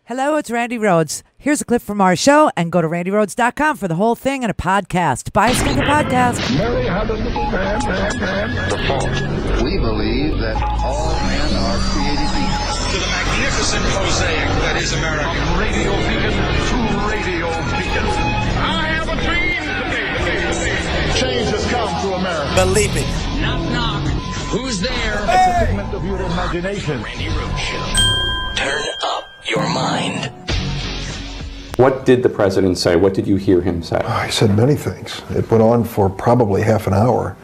Hello, it's Randi Rhodes. Here's a clip from our show, and go to randirhodes.com for the whole thing and a podcast. Buy us a podcast. Mary had a little man. We believe that all men are created equal. To the magnificent mosaic that is America. From radio beacon to radio beacon. I have a dream today. Change has come to America. Believe it. Knock, knock. Who's there? It's a figment of your imagination. Randi Rhodes Show. Turn up your mind. What did the president say? What did you hear him say? He said many things. It went on for probably half an hour.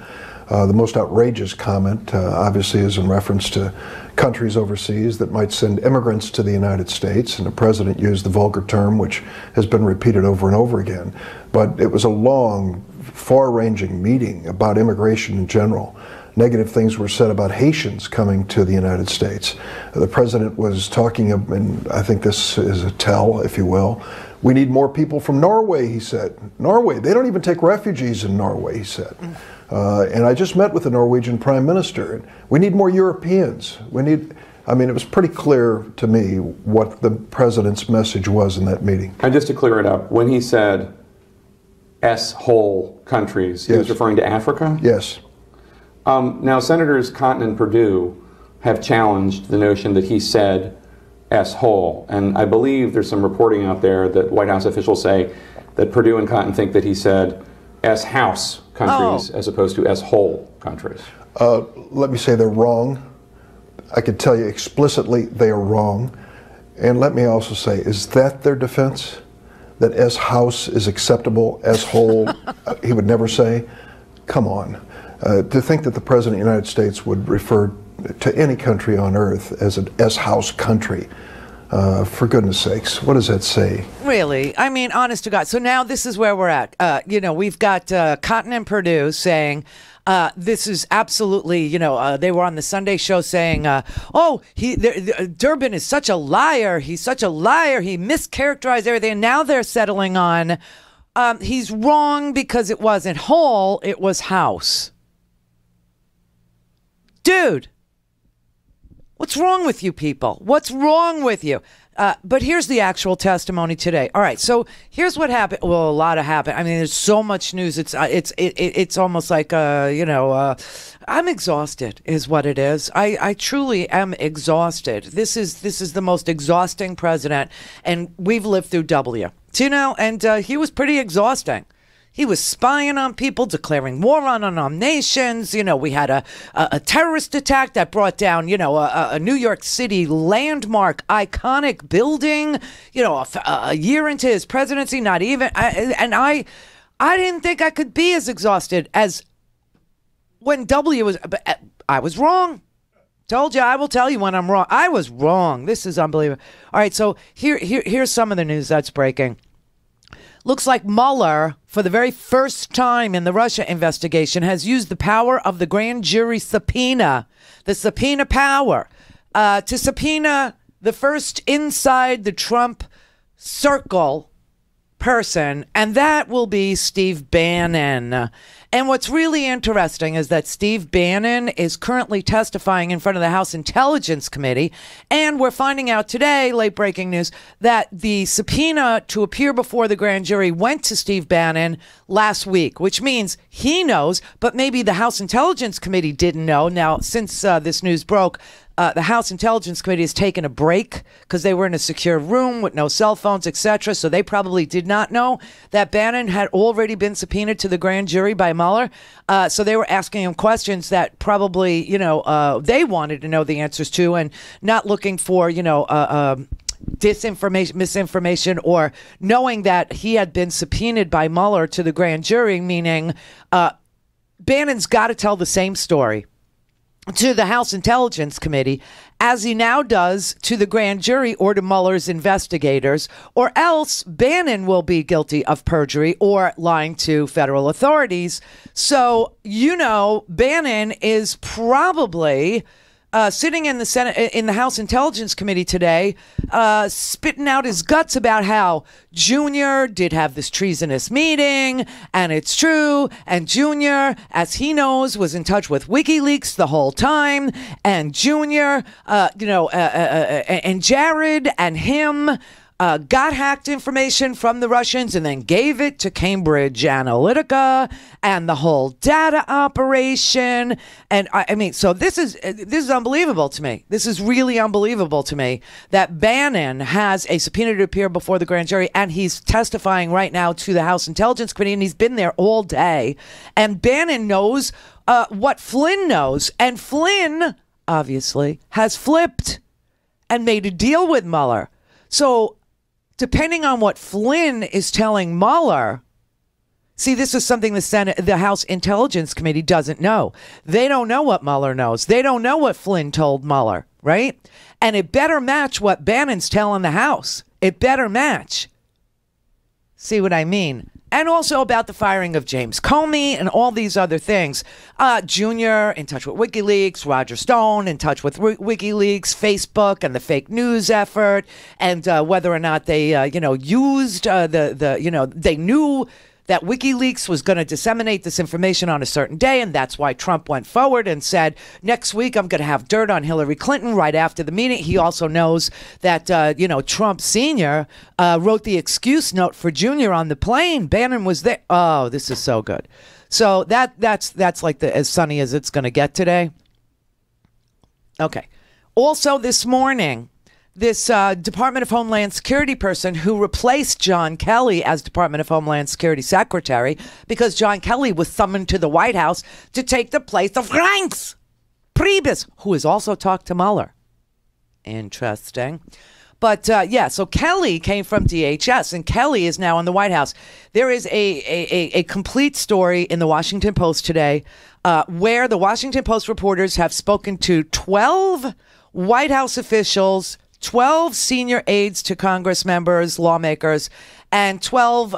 The most outrageous comment, obviously, is in reference to countries overseas that might send immigrants to the United States, and the president used the vulgar term, which has been repeated over and over again. But it was a long, far-ranging meeting about immigration in general. Negative things were said about Haitians coming to the United States. The president was talking, and I think this is a tell, if you will. We need more people from Norway, he said. Norway, they don't even take refugees in Norway, he said. And I just met with the Norwegian prime minister. We need more Europeans. I mean, it was pretty clear to me what the president's message was in that meeting. And just to clear it up, when he said S-hole countries, he was referring to Africa? Yes. Now, Senators Cotton and Perdue have challenged the notion that he said S-hole. And I believe there's some reporting out there that White House officials say that Perdue and Cotton think that he said S-house countries as opposed to S-hole countries. Let me say they're wrong. I could tell you explicitly they are wrong. And let me also say, is that their defense? That S-house is acceptable, S-hole he would never say? Come on. To think that the President of the United States would refer to any country on earth as an S-house country, for goodness sakes, what does that say? Really? I mean, honest to God. So now this is where we're at. We've got Cotton and Perdue saying this is absolutely, they were on the Sunday show saying, Durbin is such a liar. He's such a liar. He mischaracterized everything. And now they're settling on he's wrong because it wasn't whole, it was house. Dude, what's wrong with you people? What's wrong with you? But here's the actual testimony today. All right, so here's what happened. Well, a lot happened. I mean, there's so much news. It's almost like I'm exhausted, is what it is. I truly am exhausted. This is the most exhausting president, and we've lived through W. And he was pretty exhausting. He was spying on people, declaring war on nations. We had a terrorist attack that brought down, a New York City landmark, iconic building, a year into his presidency, not even. I didn't think I could be as exhausted as when W was. But I was wrong. Told you, I will tell you when I'm wrong. I was wrong. This is unbelievable. All right, so here's some of the news that's breaking. Looks like Mueller, for the very first time in the Russia investigation, has used the power of the grand jury subpoena, the subpoena power, to subpoena the first inside the Trump circle person, and that will be Steve Bannon. And what's really interesting is that Steve Bannon is currently testifying in front of the House Intelligence Committee, and we're finding out today, late breaking news, that the subpoena to appear before the grand jury went to Steve Bannon last week, which means he knows, but maybe the House Intelligence Committee didn't know. Now, since this news broke, the House Intelligence Committee has taken a break because they were in a secure room with no cell phones, etc. So they probably did not know that Bannon had already been subpoenaed to the grand jury by Mueller. So they were asking him questions that probably, they wanted to know the answers to, and not looking for, disinformation, misinformation, or knowing that he had been subpoenaed by Mueller to the grand jury, meaning Bannon's got to tell the same story to the House Intelligence Committee as he now does to the grand jury or to Mueller's investigators, or else Bannon will be guilty of perjury or lying to federal authorities. So, Bannon is probably sitting in the Senate, in the House Intelligence Committee today, spitting out his guts about how Junior did have this treasonous meeting, and it's true, and Junior, as he knows, was in touch with WikiLeaks the whole time, and Junior, and Jared and him got hacked information from the Russians and then gave it to Cambridge Analytica and the whole data operation. And I mean, so this is unbelievable to me. This is really unbelievable to me that Bannon has a subpoena to appear before the grand jury, and he's testifying right now to the House Intelligence Committee, and he's been there all day. And Bannon knows what Flynn knows, and Flynn obviously has flipped and made a deal with Mueller. So depending on what Flynn is telling Mueller, see, this is something the House Intelligence Committee doesn't know. They don't know what Mueller knows. They don't know what Flynn told Mueller, right? And it better match what Bannon's telling the House. It better match. See what I mean? And also about the firing of James Comey and all these other things. Junior in touch with WikiLeaks, Roger Stone in touch with WikiLeaks, Facebook and the fake news effort, and whether or not they, used they knew that WikiLeaks was going to disseminate this information on a certain day, and that's why Trump went forward and said, next week I'm going to have dirt on Hillary Clinton right after the meeting. He also knows that, Trump Sr. Wrote the excuse note for Junior on the plane. Bannon was there. Oh, this is so good. So that's like as sunny as it's going to get today. Okay. Also this morning, this Department of Homeland Security person who replaced John Kelly as Department of Homeland Security Secretary, because John Kelly was summoned to the White House to take the place of Reince Priebus, who has also talked to Mueller. Interesting. But so Kelly came from DHS, and Kelly is now in the White House. There is a complete story in the Washington Post today where the Washington Post reporters have spoken to 12 White House officials, 12 senior aides to Congress members, lawmakers, and 12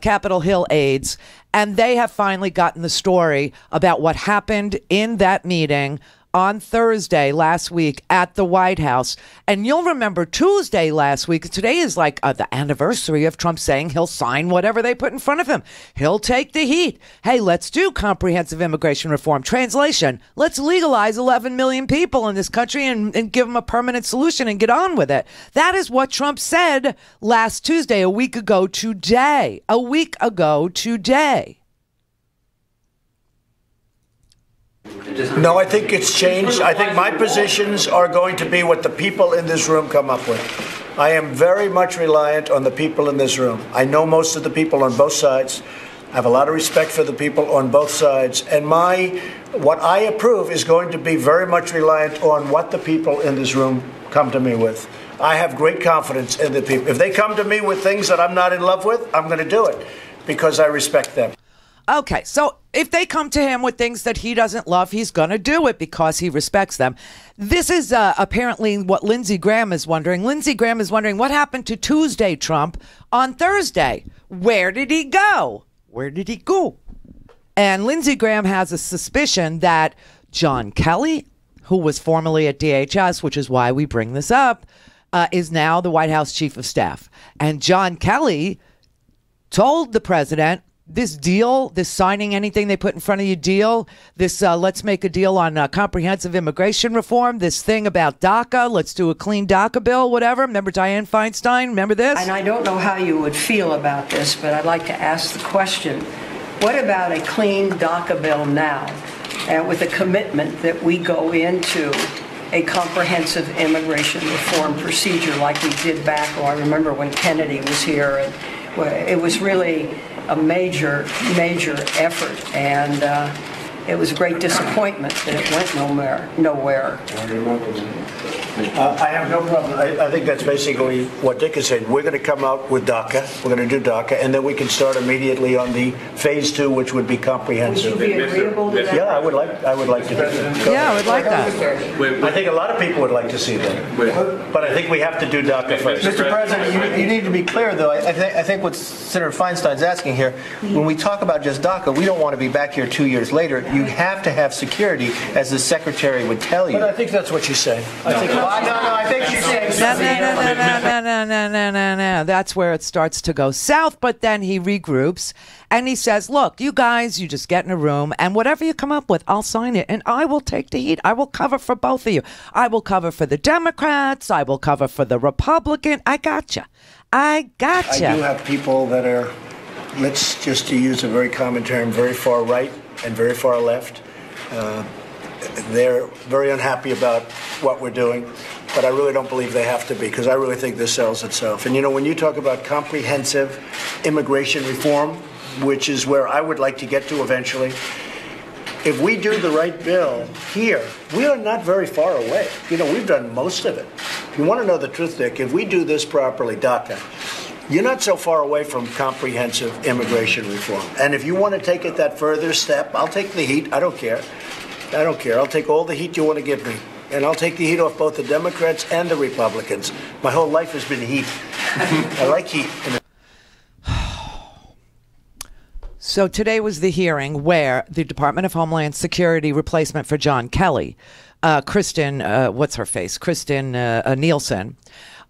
Capitol Hill aides. And they have finally gotten the story about what happened in that meeting on Thursday last week at the White House. And you'll remember Tuesday last week, today is like the anniversary of Trump saying he'll sign whatever they put in front of him. He'll take the heat. Hey, let's do comprehensive immigration reform. Translation, let's legalize 11 million people in this country and give them a permanent solution and get on with it. That is what Trump said last Tuesday, a week ago today. A week ago today. No, I think it's changed. I think my positions are going to be what the people in this room come up with. I am very much reliant on the people in this room. I know most of the people on both sides. I have a lot of respect for the people on both sides. And what I approve is going to be very much reliant on what the people in this room come to me with. I have great confidence in the people. If they come to me with things that I'm not in love with, I'm going to do it because I respect them. Okay, so if they come to him with things that he doesn't love, he's going to do it because he respects them. This is apparently what Lindsey Graham is wondering. Lindsey Graham is wondering what happened to Tuesday Trump on Thursday. Where did he go? Where did he go? And Lindsey Graham has a suspicion that John Kelly, who was formerly at DHS, which is why we bring this up, is now the White House Chief of Staff. And John Kelly told the president, this deal, this signing anything they put in front of you deal, this let's make a deal on comprehensive immigration reform, this thing about DACA, let's do a clean DACA bill, whatever. Remember Dianne Feinstein? Remember this? And I don't know how you would feel about this, but I'd like to ask the question, what about a clean DACA bill now, and with a commitment that we go into a comprehensive immigration reform procedure like we did back, I remember when Kennedy was here, and it was really a major effort, and it was a great disappointment that it went nowhere. I have no problem. I think that's basically what Dick is saying. We're going to come out with DACA. We're going to do DACA, and then we can start immediately on the phase 2, which would be comprehensive. Would you be agreeable to that? Yeah, I would like to do that. Yeah, I would like that. I think a lot of people would like to see that, but I think we have to do DACA first. Mr. President, you need to be clear, though. I think what Senator Feinstein's asking here, when we talk about just DACA, we don't want to be back here 2 years later You have to have security, as the secretary would tell you. But I think that's what she's saying. I think I think she's saying something different. No. That's where it starts to go south. But then he regroups and he says, look, you guys, you just get in a room and whatever you come up with, I'll sign it and I will take the heat. I will cover for both of you. I will cover for the Democrats. I will cover for the Republican. I gotcha. I gotcha. I do have people that are, let's just to use a very common term, very far right and very far left. They're very unhappy about what we're doing, but I really don't believe they have to be, because I really think this sells itself. And you know, when you talk about comprehensive immigration reform, which is where I would like to get to eventually, if we do the right bill here, we are not very far away. You know, we've done most of it. If you want to know the truth, Dick, if we do this properly, DACA, you're not so far away from comprehensive immigration reform. And if you want to take it that further step, I'll take the heat. I don't care. I don't care. I'll take all the heat you want to give me. And I'll take the heat off both the Democrats and the Republicans. My whole life has been heat. I like heat. So today was the hearing where the Department of Homeland Security replacement for John Kelly, Kristen Nielsen,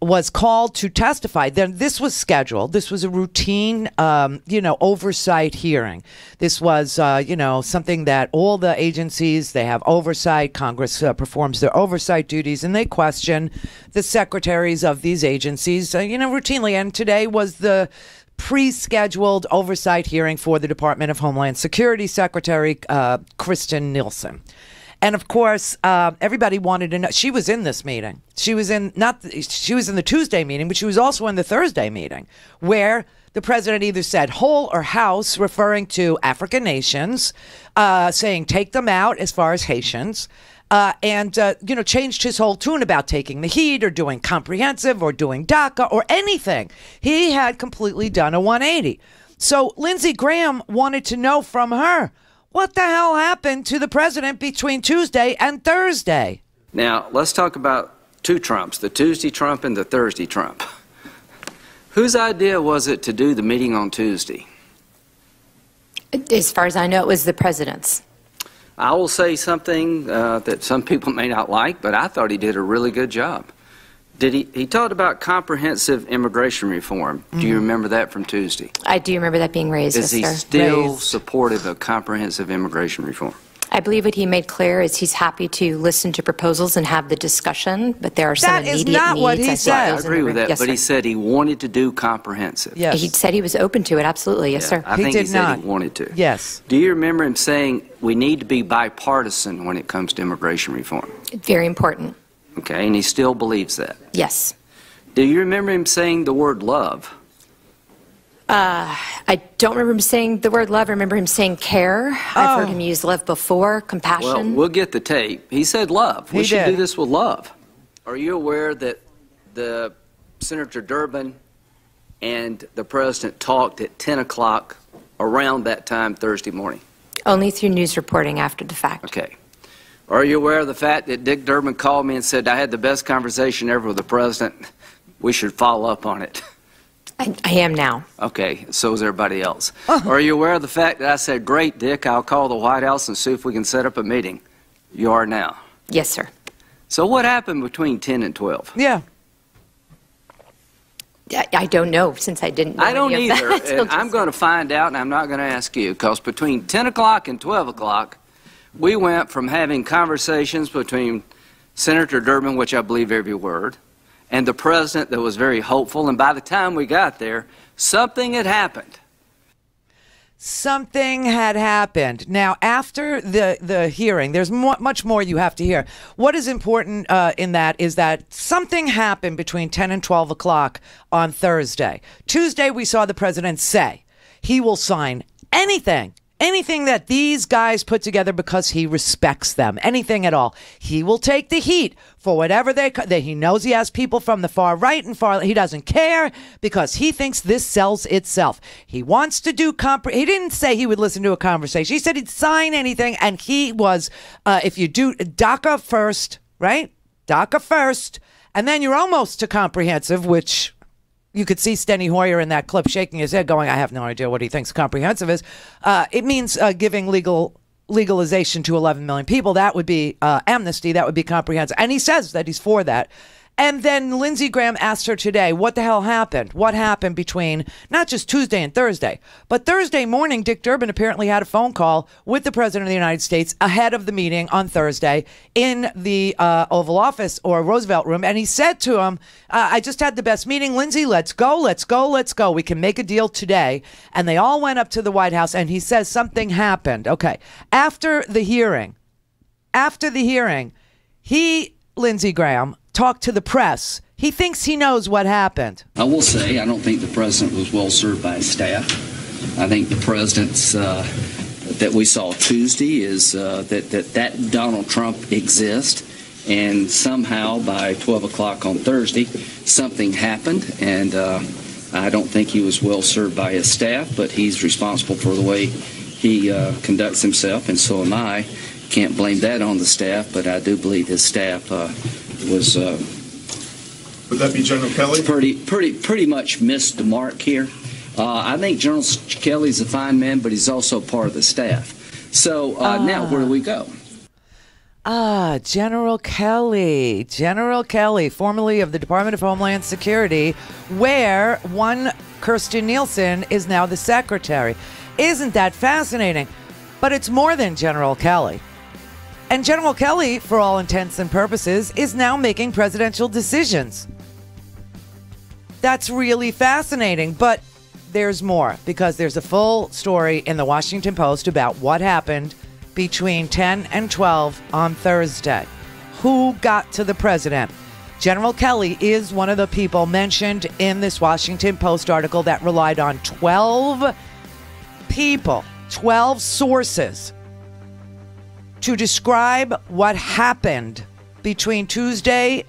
was called to testify. Then this was scheduled. This was a routine, oversight hearing. This was, something that all the agencies, they have oversight. Congress performs their oversight duties, and they question the secretaries of these agencies, routinely. And today was the pre-scheduled oversight hearing for the Department of Homeland Security Secretary Kristen Nielsen. And of course, everybody wanted to know. She was in this meeting. She was in the Tuesday meeting, but she was also in the Thursday meeting, where the president either said whole or house, referring to African nations, saying take them out as far as Haitians, and changed his whole tune about taking the heat or doing comprehensive or doing DACA or anything. He had completely done a 180. So Lindsey Graham wanted to know from her, what the hell happened to the president between Tuesday and Thursday? Now, let's talk about two Trumps, the Tuesday Trump and the Thursday Trump. Whose idea was it to do the meeting on Tuesday? As far as I know, it was the president's. I will say something that some people may not like, but I thought he did a really good job. He talked about comprehensive immigration reform. Do you remember that from Tuesday? I do remember that being raised, Is he still supportive of comprehensive immigration reform? I believe what he made clear is he's happy to listen to proposals and have the discussion, but there are some immediate needs. That is not what he said. I agree with that, yes, but sir. he said he wanted to do comprehensive. Yes. He said he was open to it, absolutely, yes, sir. I think he said he wanted to. Yes. Do you remember him saying we need to be bipartisan when it comes to immigration reform? Very important. Okay, and he still believes that? Yes. Do you remember him saying the word love? I don't remember him saying the word love. I remember him saying care. I've heard him use love before, compassion. Well, we'll get the tape. He said love. We should did. do this with love. Are you aware that the Senator Durbin and the president talked at 10 o'clock around that time Thursday morning? Only through news reporting after the fact. Okay. Are you aware of the fact that Dick Durbin called me and said, I had the best conversation ever with the president. We should follow up on it. I am now. Okay, so is everybody else. Are you aware of the fact that I said, great, Dick, I'll call the White House and see if we can set up a meeting? You are now. Yes, sir. So what happened between 10 and 12? Yeah. I don't know, since I didn't know I don't any of either, that. and I'm going to find out, and I'm not going to ask you, because between 10 o'clock and 12 o'clock, we went from having conversations between Senator Durbin, which I believe every word, and the president that was very hopeful, and by the time we got there, something had happened. Something had happened. Now, after the hearing, there's much more you have to hear. What is important in that is that something happened between 10 and 12 o'clock on Thursday. Tuesday, we saw the president say he will sign anything that these guys put together because he respects them, anything at all. He will take the heat for whatever he knows he has people from the far right and he doesn't care because he thinks this sells itself. He wants to do he didn't say he would listen to a conversation. He said he'd sign anything, and he was, if you do DACA first, right? DACA first, and then you're almost to comprehensive, which you could see Steny Hoyer in that clip shaking his head going, I have no idea what he thinks comprehensive is. It means giving legal legalization to 11 million people. That would be amnesty. That would be comprehensive. And he says that he's for that. And then Lindsey Graham asked her today, what the hell happened? What happened between not just Tuesday and Thursday, but Thursday morning, Dick Durbin apparently had a phone call with the President of the United States ahead of the meeting on Thursday in the Oval Office or Roosevelt Room. And he said to him, I just had the best meeting. Lindsey, let's go, let's go, let's go. We can make a deal today. And they all went up to the White House, and he says something happened. Okay. After the hearing, Lindsey Graham, talked to the press. He thinks he knows what happened. I will say I don't think the president was well served by his staff. I think the president's that we saw Tuesday is that Donald Trump exists, and somehow by 12 o'clock on Thursday something happened, and I don't think he was well served by his staff, but he's responsible for the way he conducts himself, and so am I. Can't blame that on the staff, but I do believe his staff was would that be General Kelly? Pretty much missed the mark here. I think General Kelly's a fine man, but he's also part of the staff. So now where do we go? General Kelly, formerly of the Department of Homeland Security, where one Kirstjen Nielsen is now the secretary. Isn't that fascinating? But it's more than General Kelly. And General Kelly, for all intents and purposes, is now making presidential decisions. That's really fascinating. But there's more, because there's a full story in the Washington Post about what happened between 10 and 12 on Thursday. Who got to the president? General Kelly is one of the people mentioned in this Washington Post article that relied on 12 people, 12 sources, to describe what happened between Tuesday,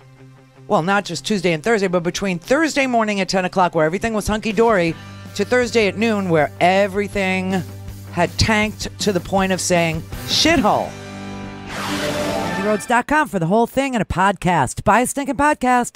well, not just Tuesday and Thursday, but between Thursday morning at 10 o'clock, where everything was hunky-dory, to Thursday at noon, where everything had tanked to the point of saying, shithole. RandiRhodes.com for the whole thing and a podcast. Buy a stinking podcast.